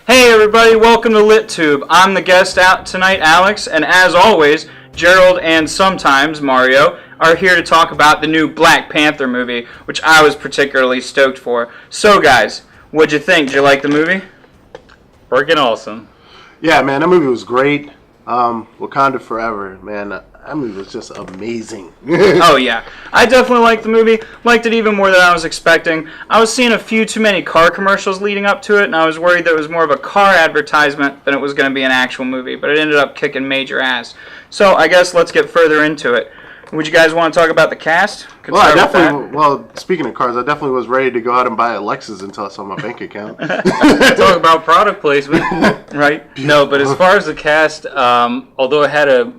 Hey everybody, welcome to LitTube. I'm the guest out tonight, Alex, and as always, Gerald and sometimes Mario are here to talk about the new Black Panther movie, which I was particularly stoked for. So guys, what'd you think? Did you like the movie? Freaking awesome. Yeah, man, that movie was great. Wakanda Forever, man, that movie was just amazing. Oh yeah, I definitely liked the movie. Liked it even more than I was expecting. I was seeing a few too many car commercials leading up to it, and I was worried that it was more of a car advertisement than it was going to be an actual movie, but it ended up kicking major ass. So I guess let's get further into it. Would you guys want to talk about the cast? Speaking of cars, I definitely was ready to go out and buy a Lexus until I saw my bank account. Talk about product placement. Right? No, but as far as the cast, although it had a,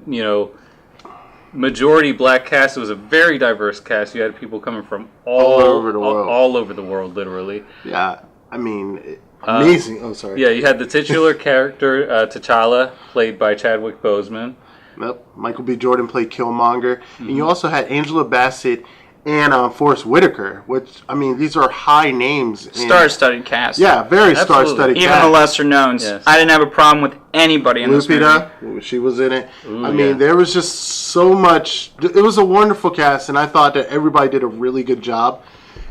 majority black cast, it was a very diverse cast. You had people coming from all over the world. All over the world, literally. Yeah, I mean, amazing. Sorry. Yeah, you had the titular character, T'Challa, played by Chadwick Boseman. Yep. Michael B. Jordan played Killmonger. Mm-hmm. And you also had Angela Bassett and Forrest Whitaker, which, I mean, these are high names. Star-studded cast. Yeah, very star-studded cast. Even the lesser knowns. Yes. I didn't have a problem with anybody in this movie. She was in it. Ooh, I mean, there was just so much. It was a wonderful cast, and I thought that everybody did a really good job.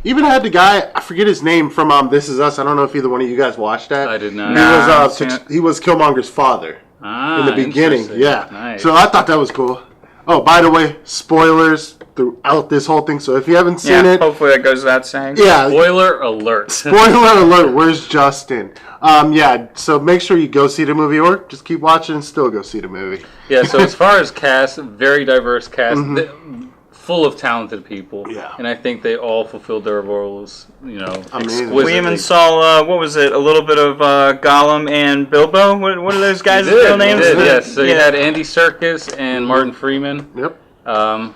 Even had the guy, I forget his name, from This Is Us. I don't know if either one of you guys watched that. I did not. He was Killmonger's father. In the beginning, yeah. Nice. So I thought that was cool. Oh, by the way, spoilers throughout this whole thing. So if you haven't seen it, hopefully that goes without saying. Yeah. Spoiler alert. Spoiler alert. Where's Justin? Yeah. So make sure you go see the movie, or just keep watching and still go see the movie. Yeah. So as far as cast, very diverse cast. Mm-hmm. Full of talented people, yeah, and I think they all fulfilled their roles, exquisitely. We even saw, a little bit of Gollum and Bilbo. What are those guys' real names? Yes. So you had Andy Serkis and Martin Freeman. Yep.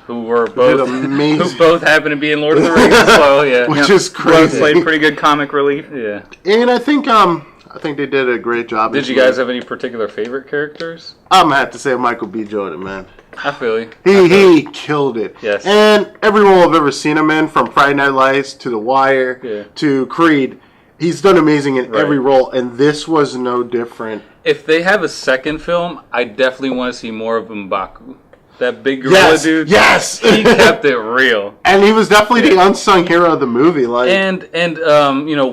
Who were both who both happen to be in Lord of the Rings as well. Yeah, which is crazy. Both played pretty good comic relief. Yeah, and I think they did a great job. Did you guys have any particular favorite characters? I'm gonna have to say Michael B. Jordan, man. I feel you. He killed it. Yes. And every role I've ever seen him in, from Friday Night Lights to The Wire to Creed, he's done amazing in every role, and this was no different. If they have a second film, I definitely want to see more of M'Baku. That big gorilla dude. Yes. He kept it real. And he was definitely the unsung hero of the movie. And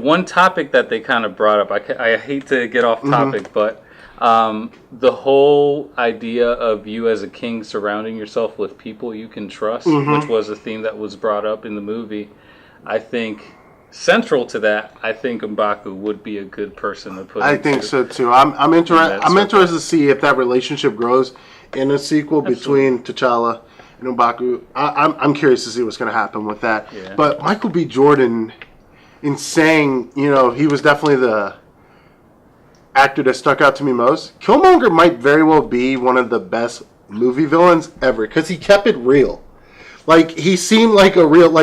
one topic that they kind of brought up, I hate to get off topic, but the whole idea of you as a king surrounding yourself with people you can trust, which was a theme that was brought up in the movie, I think central to that, I think M'Baku would be a good person to put. I think so too. I'm interested to see if that relationship grows in a sequel between T'Challa and M'Baku. I'm curious to see what's going to happen with that. Yeah. But Michael B. Jordan, in saying, he was definitely the actor that stuck out to me most. Killmonger might very well be one of the best movie villains ever, because he kept it real. He seemed like a real,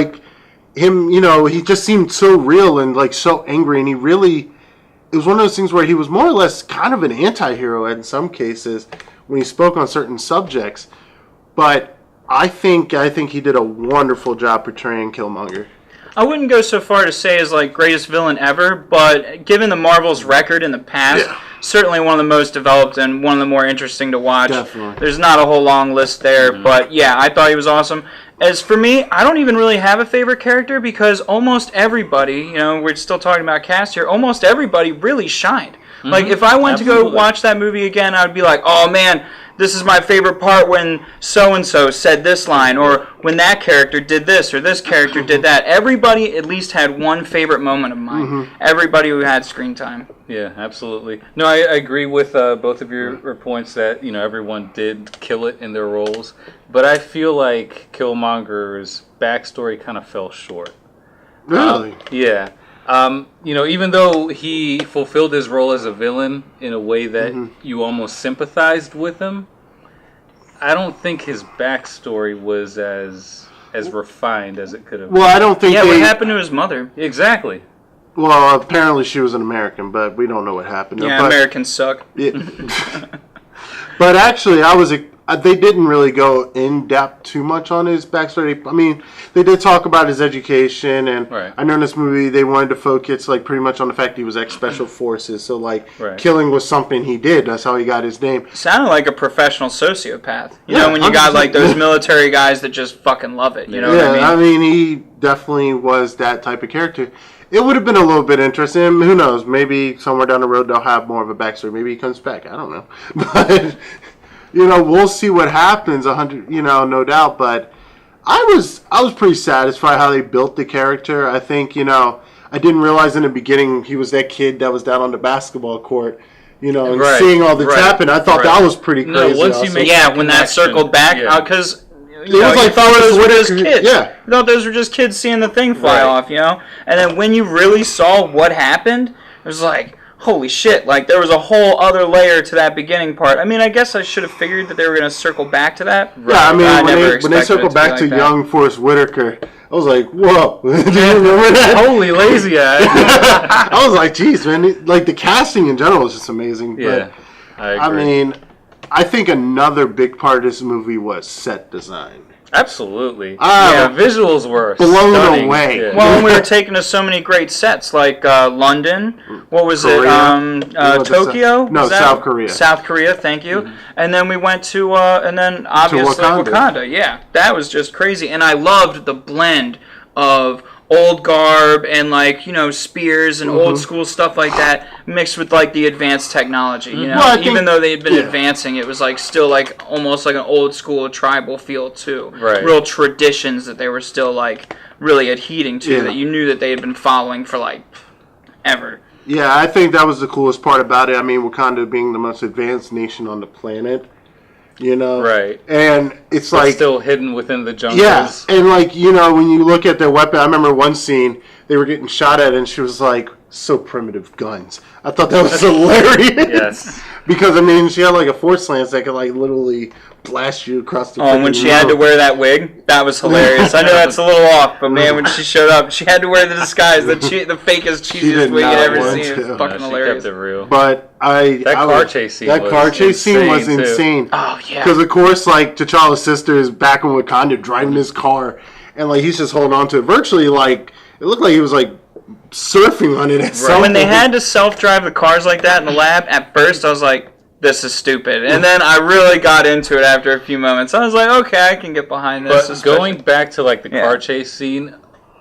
him, he just seemed so real and so angry, and it was one of those things where he was more or less kind of an anti-hero in some cases when he spoke on certain subjects. But I think he did a wonderful job portraying Killmonger. I wouldn't go so far to say as greatest villain ever, but given the Marvel's record in the past, certainly one of the most developed and one of the more interesting to watch. Definitely. There's not a whole long list there, but yeah, I thought he was awesome. As for me, I don't even really have a favorite character, because almost everybody, we're still talking about cast here, almost everybody really shined. If I went to go watch that movie again, I would be like, oh man, this is my favorite part when so-and-so said this line, or when that character did this, or this character did that. Everybody at least had one favorite moment of mine. Everybody who had screen time. Yeah, absolutely. No, I agree with both of your points that, everyone did kill it in their roles. But I feel like Killmonger's backstory kind of fell short. Really? Yeah. Even though he fulfilled his role as a villain in a way that you almost sympathized with him, I don't think his backstory was as refined as it could have been. Well, I don't think what happened to his mother? Exactly. Well, apparently she was an American, but we don't know what happened. Yeah, Americans suck. But actually, I they didn't really go in depth too much on his backstory. I mean, they did talk about his education, and I know in this movie they wanted to focus like pretty much on the fact he was ex-special forces. So like killing was something he did. That's how he got his name. Sounded like a professional sociopath. You know, when you got like those military guys that just fucking love it. You know what I mean? He definitely was that type of character. It would have been a little bit interesting. Who knows? Maybe somewhere down the road they'll have more of a backstory. Maybe he comes back. I don't know. But you know, we'll see what happens. No doubt. But I was pretty satisfied how they built the character. I think I didn't realize in the beginning he was that kid that was down on the basketball court. And seeing all this happen, I thought that was pretty crazy. No, once you make when that circled back, because. It was like those were just kids. Yeah. You thought those were just kids seeing the thing fly off, And then when you really saw what happened, it was like, holy shit, like there was a whole other layer to that beginning part. I mean, I guess I should have figured that they were going to circle back to that. Yeah, I mean, when they circled back to young Forrest Whitaker, I was like, whoa. Do you remember that? Holy lazy eye. I was like, geez, man. Like, the casting in general is just amazing. Yeah, but, I mean, I think another big part of this movie was set design. Absolutely. Visuals were blown stunning. away. Yeah. Well, we were taken to so many great sets, like London. What was it? Tokyo? No, South Korea. South Korea, thank you. Mm-hmm. And then we went to, and then obviously Wakanda. Yeah, that was just crazy. And I loved the blend of old garb and spears and old school stuff like that mixed with like the advanced technology. Even though they had been advancing, it was like still like almost like an old school tribal feel too. Right. Real traditions that they were still like really adhering to that you knew that they had been following for like ever. Yeah, I think that was the coolest part about it. I mean, Wakanda being the most advanced nation on the planet. Right. And it's but like still hidden within the jungles. Yeah, and when you look at their weapon, I remember one scene they were getting shot at, and she was like, "So primitive guns." I thought that was hilarious. Yes. Because I mean, she had like a force lance that could like literally blast you across the. Oh, when she had to wear that wig, that was hilarious. I know that's a little off, but man, when she showed up, she had to wear the disguise, the fakest, cheesiest wig you'd ever seen. It was fucking hilarious. She kept it real. But that car chase scene was insane. Oh yeah. Because of course, like T'Challa's sister is back in Wakanda driving his car, and like he's just holding on to it. Virtually, like it looked like he was like surfing on it. When they had to self-drive the cars like that in the lab, at first I was like, this is stupid. And then I really got into it after a few moments. I was like, okay, I can get behind this. But going back to like the car chase scene,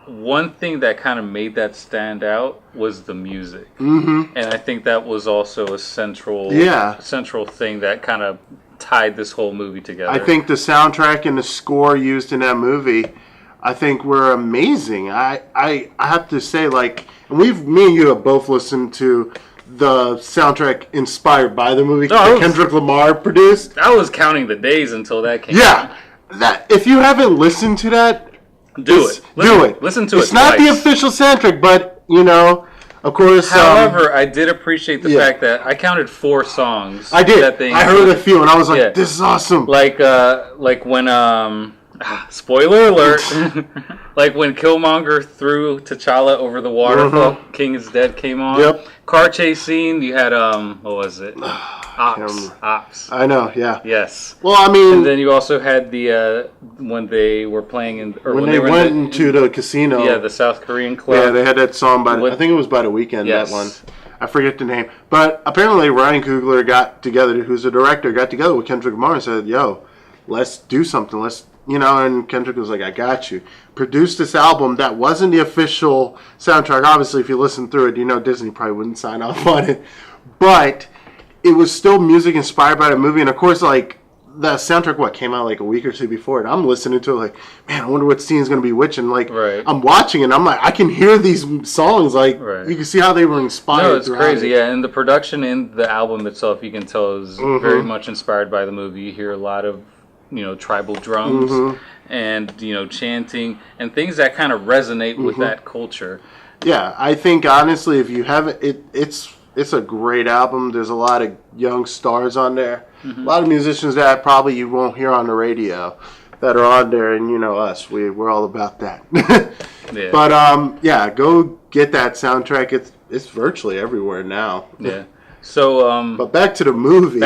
one thing that kind of made that stand out was the music. Mm-hmm. And I think that was also a central thing that kind of tied this whole movie together. I think the soundtrack and the score used in that movie, I think were amazing. I have to say, like, me and you have both listened to the soundtrack inspired by the movie that Kendrick Lamar produced. I was counting the days until that came out. That if you haven't listened to that, do it. Listen to it. It's not the official soundtrack, but of course. However, I did appreciate the fact that I counted 4 songs. I did. I heard a few, and I was like, "This is awesome." Like when spoiler alert. Like when Killmonger threw T'Challa over the waterfall, King is Dead came on. Yep. Car chase scene, you had what was it? Ops. I know, yeah. Yes. Well, I mean, and then you also had the when they were playing when they went into the casino. Yeah, the South Korean club. Yeah, they had that song I think it was by The Weeknd. That one. I forget the name, but apparently Ryan Coogler got together, who's the director, got together with Kendrick Lamar and said, "Yo, let's do something. Let's." And Kendrick was like, I got you. Produced this album that wasn't the official soundtrack. Obviously, if you listen through it, Disney probably wouldn't sign off on it. But it was still music inspired by the movie. And, of course, like, the soundtrack, came out like a week or two before it. I'm listening to it like, man, I wonder what scene's going to be which. And, like, I'm watching it, and I'm like, I can hear these songs. Like, you can see how they were inspired. No, it's crazy, yeah. And the production in the album itself, you can tell, is very much inspired by the movie. You hear a lot of tribal drums and, chanting and things that kind of resonate with that culture. Yeah, I think, honestly, if you haven't, it's a great album. There's a lot of young stars on there. A lot of musicians that probably you won't hear on the radio that are on there, and, us. We're all about that. Yeah. But, go get that soundtrack. It's virtually everywhere now. Yeah. So, but back to the movie.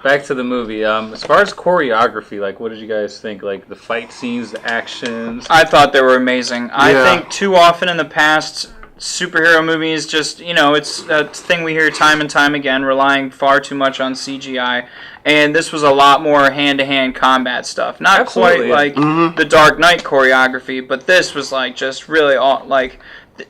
back to the movie. As far as choreography, like, what did you guys think? Like, the fight scenes, the actions? I thought they were amazing. I think too often in the past, superhero movies just, it's a thing we hear time and time again, relying far too much on CGI. And this was a lot more hand-to-hand combat stuff. Not Absolutely, quite like the Dark Knight choreography, but this was like just really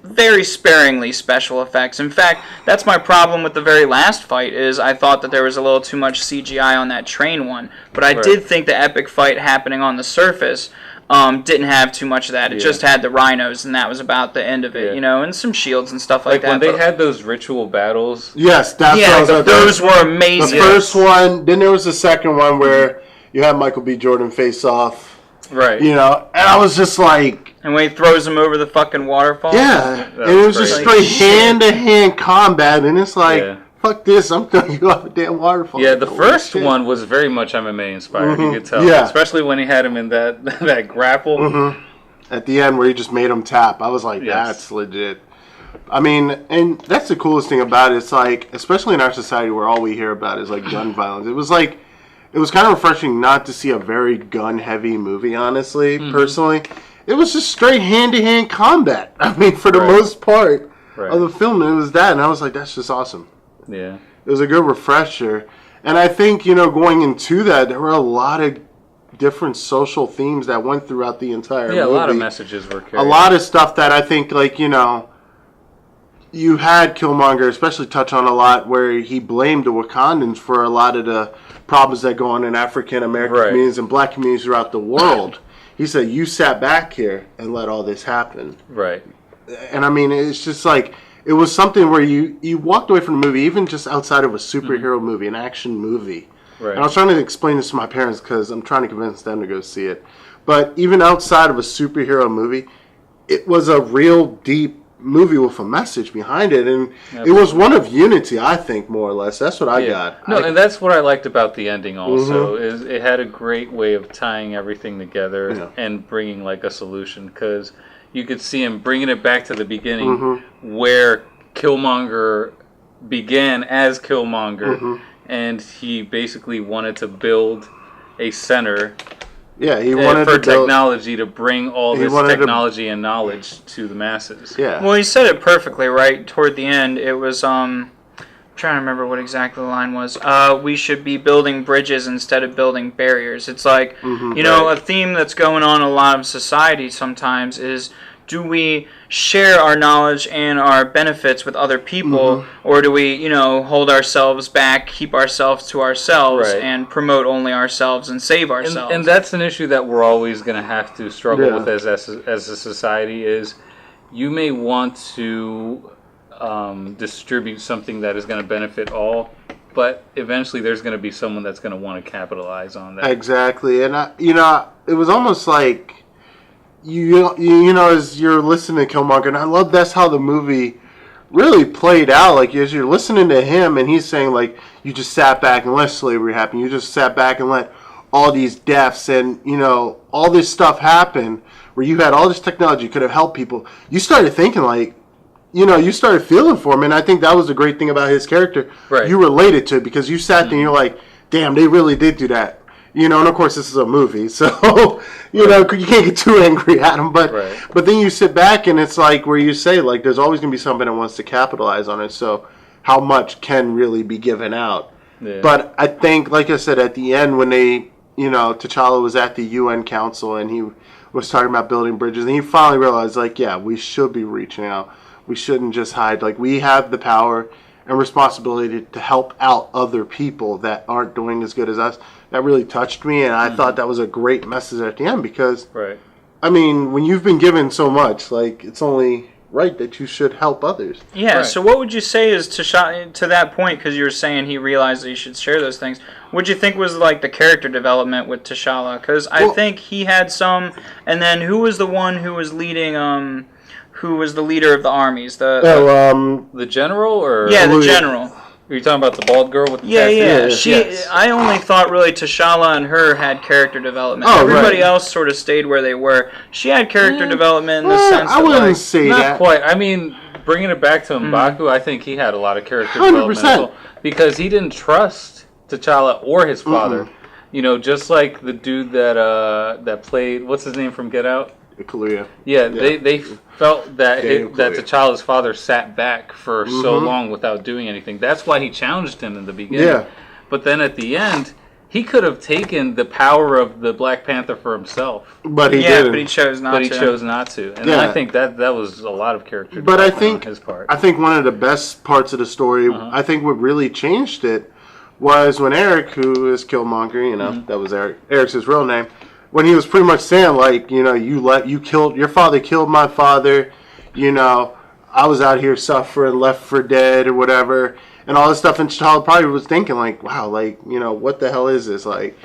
very sparingly special effects. In fact, that's my problem with the very last fight, is I thought that there was a little too much CGI on that train one. But I did think the epic fight happening on the surface didn't have too much of that. It just had the rhinos, and that was about the end of it, and some shields and stuff like that. When they had those ritual battles. Yes, that's those were amazing. The first one, then there was the second one where you had Michael B. Jordan face off. Right. And I was just like... And when he throws him over the fucking waterfall. Yeah. And it was just straight hand-to-hand combat, and it's like... Yeah. Fuck this, I'm going to go off a damn waterfall. Yeah, the first one was very much MMA inspired, you could tell. Yeah. Especially when he had him in that grapple. At the end where he just made him tap. I was like, that's legit. I mean, and that's the coolest thing about it. It's like, especially in our society where all we hear about is like gun violence. It was kind of refreshing not to see a very gun-heavy movie, honestly, personally. It was just straight hand-to-hand combat. I mean, for the most part of the film, it was that. And I was like, that's just awesome. Yeah. It was a good refresher. And I think, going into that, there were a lot of different social themes that went throughout the entire movie. Yeah, a lot of messages were carried. A lot of stuff that I think, you had Killmonger especially touch on a lot where he blamed the Wakandans for a lot of the problems that go on in African American communities and black communities throughout the world. He said, you sat back here and let all this happen. Right. And I mean, it's just like... It was something where you walked away from the movie, even just outside of a superhero movie, an action movie. Right. And I was trying to explain this to my parents because I'm trying to convince them to go see it. But even outside of a superhero movie, it was a real deep movie with a message behind it. And it was one of unity, I think, more or less. That's what I got. No, and that's what I liked about the ending also, is it had a great way of tying everything together and bringing like a solution. Because... you could see him bringing it back to the beginning where Killmonger began as Killmonger, and he basically wanted to build a center he wanted for technology to bring all this technology and knowledge to the masses. Yeah. Well, he said it perfectly, right? Toward the end, it was, I'm trying to remember what exactly the line was. We should be building bridges instead of building barriers. It's like, a theme that's going on in a lot of society sometimes is, do we share our knowledge and our benefits with other people, or do we, hold ourselves back, keep ourselves to ourselves, and promote only ourselves and save ourselves? And that's an issue that we're always going to have to struggle with as a society, is you may want to distribute something that is going to benefit all, but eventually there's going to be someone that's going to want to capitalize on that. Exactly. And, it was almost like... as you're listening to Killmonger, and I love that's how the movie really played out. Like, as you're listening to him, and he's saying, like, you just sat back and let slavery happen. You just sat back and let all these deaths and, all this stuff happen where you had all this technology could have helped people. You started thinking, like, you started feeling for him, and I think that was the great thing about his character. Right. You related to it because you sat there and you're like, damn, they really did do that. And of course this is a movie, so, you can't get too angry at him, but then you sit back and it's like where you say, like, there's always going to be somebody that wants to capitalize on it, so how much can really be given out? Yeah. But I think, like I said, at the end when they, T'Challa was at the UN Council and he was talking about building bridges, and he finally realized, like, yeah, we should be reaching out. We shouldn't just hide. Like, we have the power and responsibility to help out other people that aren't doing as good as us. That really touched me, and I thought that was a great message at the end because, I mean, when you've been given so much, like, it's only right that you should help others. Yeah, so what would you say is to that point, because you were saying he realized that he should share those things, what do you think was, like, the character development with T'Challa? Because I think he had some, and then who was the one who was leading, who was the leader of the armies? The general, or? Yeah, the general. Are you talking about the bald girl with the tattoos? Yeah. I only thought really T'Challa and her had character development. Everybody else sort of stayed where they were. She had character development in the sense I wouldn't say not that. Not quite. I mean, bringing it back to M'Baku, I think he had a lot of character 100%. Development. Because he didn't trust T'Challa or his father. You know, just like the dude that played, what's his name from Get Out? Kaluuya. Yeah, they felt that that T'Challa's father sat back for so long without doing anything. That's why he challenged him in the beginning. Yeah. But then at the end, he could have taken the power of the Black Panther for himself. But he didn't. But he chose not to. And I think that was a lot of character development on his part. I think one of the best parts of the story, I think what really changed it, was when Eric, who is Killmonger, you know, that was Eric's his real name, when he was pretty much saying, like, you know, your father killed my father, you know, I was out here suffering, left for dead or whatever, and all this stuff, and T'Challa probably was thinking, like, wow, like, you know, what the hell is this? Like,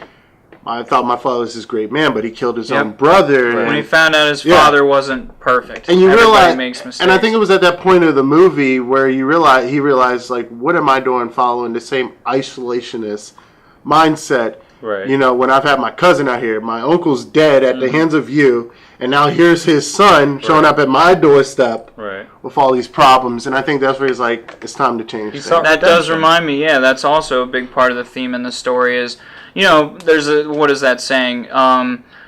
I thought my father was this great man, but he killed his own brother. Right. When he found out his father wasn't perfect, and you realize, makes mistakes. And I think it was at that point of the movie where he realized, like, what am I doing following the same isolationist mindset? Right. You know, when I've had my cousin out here, my uncle's dead at the hands of you, and now here's his son showing up at my doorstep with all these problems. And I think that's where he's like, it's time to change. That does remind me, that's also a big part of the theme in the story is, you know, there's what is that saying?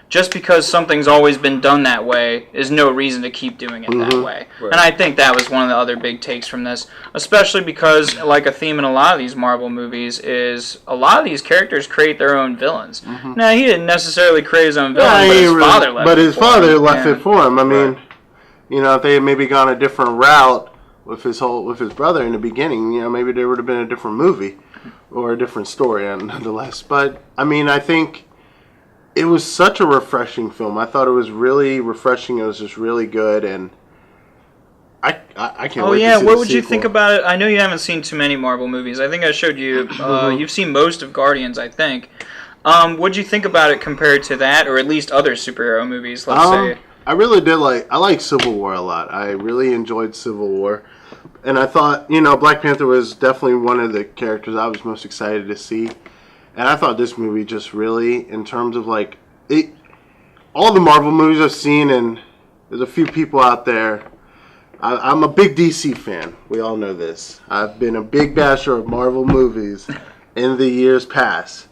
Just because something's always been done that way is no reason to keep doing it that way. Right. And I think that was one of the other big takes from this, especially because, like, a theme in a lot of these Marvel movies is a lot of these characters create their own villains. Now, he didn't necessarily create his own villain, but his father left it for him. But his father left it for him. I mean, you know, if they had maybe gone a different route with his brother in the beginning, you know, maybe there would have been a different movie or a different story, nonetheless. But, I mean, I think it was such a refreshing film. I thought it was really refreshing. It was just really good, and I can't wait to see the sequel. What would you think about it? I know you haven't seen too many Marvel movies. I think I showed you. You've seen most of Guardians, I think. What'd you think about it compared to that, or at least other superhero movies? Let's say. I really did I like Civil War a lot. I really enjoyed Civil War, and I thought, you know, Black Panther was definitely one of the characters I was most excited to see. And I thought this movie just really, in terms of like, all the Marvel movies I've seen, and there's a few people out there, I'm a big DC fan. We all know this. I've been a big basher of Marvel movies in the years past.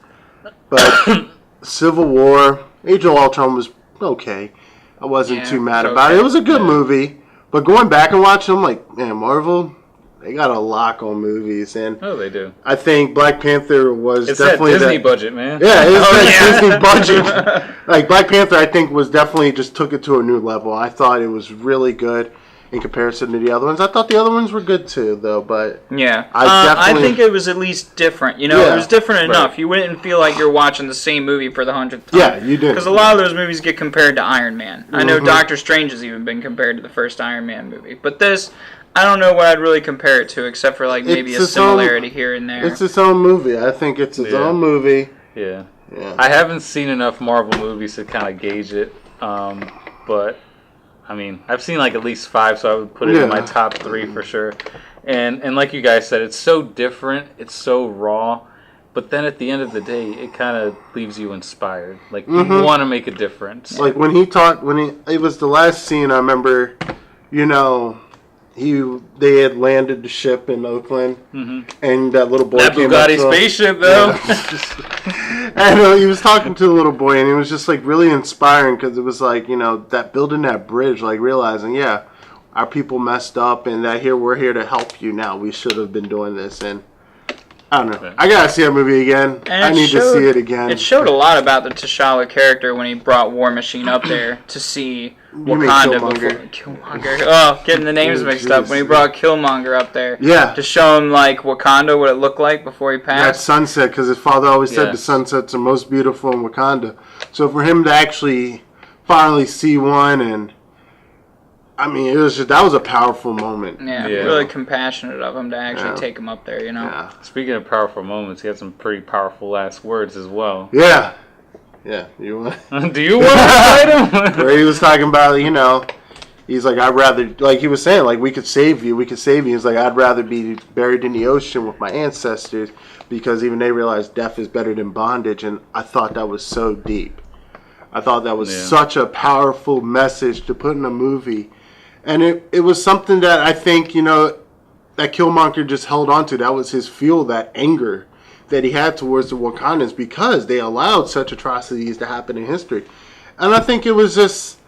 But Civil War, Age of Ultron was okay. I wasn't too mad about it. It was a good movie. But going back and watching them, like, man, Marvel, they got a lock on movies, and they do. I think Black Panther was definitely that Disney budget, man. Yeah, it's that Disney budget. Like, Black Panther, I think, was definitely just took it to a new level. I thought it was really good in comparison to the other ones. I thought the other ones were good too, though. But I think it was at least different. You know, it was different enough. You wouldn't feel like you're watching the same movie for the 100th time. Yeah, you did. Because a lot of those movies get compared to Iron Man. I know Doctor Strange has even been compared to the first Iron Man movie, but this, I don't know what I'd really compare it to, except for like maybe a similarity here and there. It's its own movie. I think it's its own movie. Yeah. I haven't seen enough Marvel movies to kind of gauge it, but I mean, I've seen like at least 5, so I would put it in my top 3 for sure. And like you guys said, it's so different, it's so raw, but then at the end of the day, it kind of leaves you inspired. Like, you want to make a difference. Like when it was the last scene, I remember, you know, they had landed the ship in Oakland, and that little boy came up to him. That Bugatti spaceship, though. And he was talking to the little boy, and it was just like really inspiring, because it was like, you know, that building that bridge, like realizing, our people messed up, and that we're here to help you now. We should have been doing this, and I don't know. I gotta see that movie again. I need to see it again. It showed a lot about the T'Challa character when he brought War Machine up there to see Wakanda before Killmonger. Oh, getting the names mixed up. When he brought Killmonger up there, to show him like Wakanda, what it looked like before he passed. That sunset, because his father always said the sunsets are most beautiful in Wakanda. So for him to actually finally see one, and I mean, that was a powerful moment. Yeah, really compassionate of him to actually take him up there, you know. Yeah. Speaking of powerful moments, he had some pretty powerful last words as well. Yeah. Yeah, you want? Do you want to fight him? Where he was talking about, you know, he's like, I'd rather, like he was saying, like, we could save you. He's like, I'd rather be buried in the ocean with my ancestors, because even they realize death is better than bondage. And I thought that was so deep. I thought that was such a powerful message to put in a movie. And it was something that I think, you know, that Killmonger just held on to. That was his fuel, that anger that he had towards the Wakandans because they allowed such atrocities to happen in history. And I think it was just,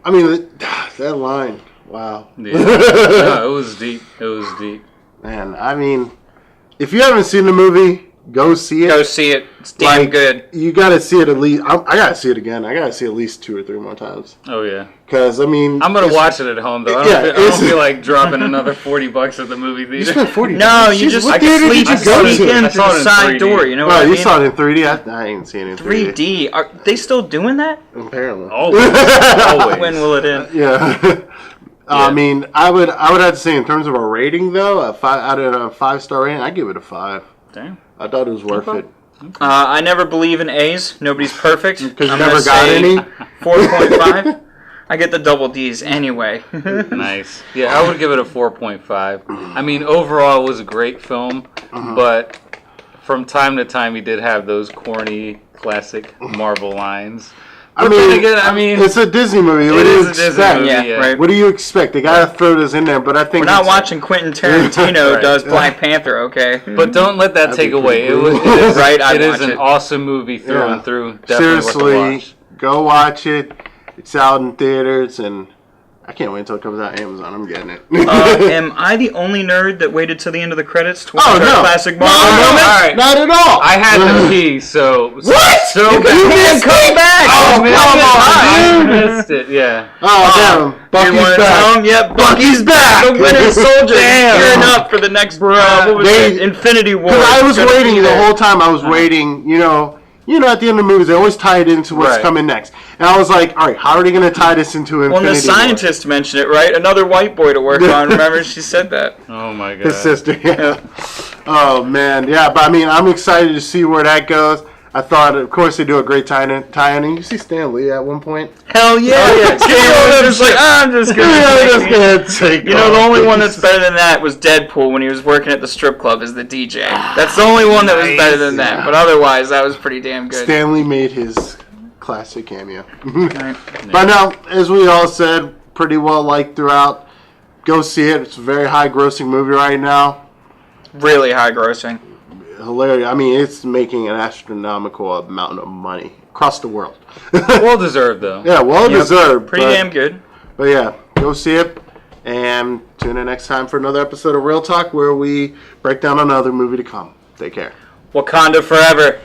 I mean, that line, wow. Yeah. No, it was deep. It was deep. Man, I mean, if you haven't seen the movie, go see it. Go see it. It's damn good. You got to see it at least. I got to see it again. I got to see it at least 2 or 3 more times. Oh, yeah. Because, I mean... I'm going to watch it at home, though. I don't feel like dropping another $40 at the movie theater. You spent $40. No, you just what theater did you go sneak to? in through the side door. You know what I mean? You saw it in 3D? I ain't seen it in 3D. Are they still doing that? Apparently. Always. Always. When will it end? Yeah. I mean, I would have to say in terms of a rating, though, out of a 5-star rating, I'd give it a 5. Damn. I thought it was worth it. I never believe in A's. Nobody's perfect. Because you never got any? 4.5. I get the double D's anyway. Nice. Yeah, I would give it a 4.5. I mean, overall, it was a great film, but from time to time, he did have those corny, classic Marvel lines. I mean, it's a Disney movie. What do you expect? Yeah, right. What do you expect? They gotta throw this in there, but I think we're not watching Quentin Tarantino does Black Panther, okay? But don't let that take away. It is an awesome movie through and through. Definitely Seriously, worth to watch. go watch it. It's out in theaters, and I can't wait until it comes out on Amazon. I'm getting it. Am I the only nerd that waited till the end of the credits to watch our classic Marvel no, moment? All right. Not at all. I had to pee, so what? So you can't come back. Oh, I missed it. Yeah. Oh, damn. Bucky's back. Yep, Bucky's back. The Winter Soldier. Damn. Gearing up for the next Infinity War. Because I was waiting the whole time. I was waiting. You know, at the end of the movies, they always tie it into what's coming next. And I was like, all right, how are they going to tie this into Infinity War? Well, the scientist mentioned it, right? Another white boy to work on. Remember, she said that. Oh, my God. His sister, yeah. Oh, man. Yeah, but I mean, I'm excited to see where that goes. I thought, of course, they do a great tie-in. And you see Stan Lee at one point? Hell yeah. Stan was like, I'm just going to take You know, the only one that's better than that was Deadpool when he was working at the strip club as the DJ. That's the only one that was better than that. But otherwise, that was pretty damn good. Stan Lee made his classic cameo. But now, as we all said, pretty well liked throughout. Go see it. It's a very high-grossing movie right now. Really high-grossing. Hilarious. I mean, it's making an astronomical amount of money across the world. Well deserved, though. Yeah, well deserved. Pretty damn good. But yeah, go see it. And tune in next time for another episode of Real Talk where we break down another movie to come. Take care. Wakanda forever.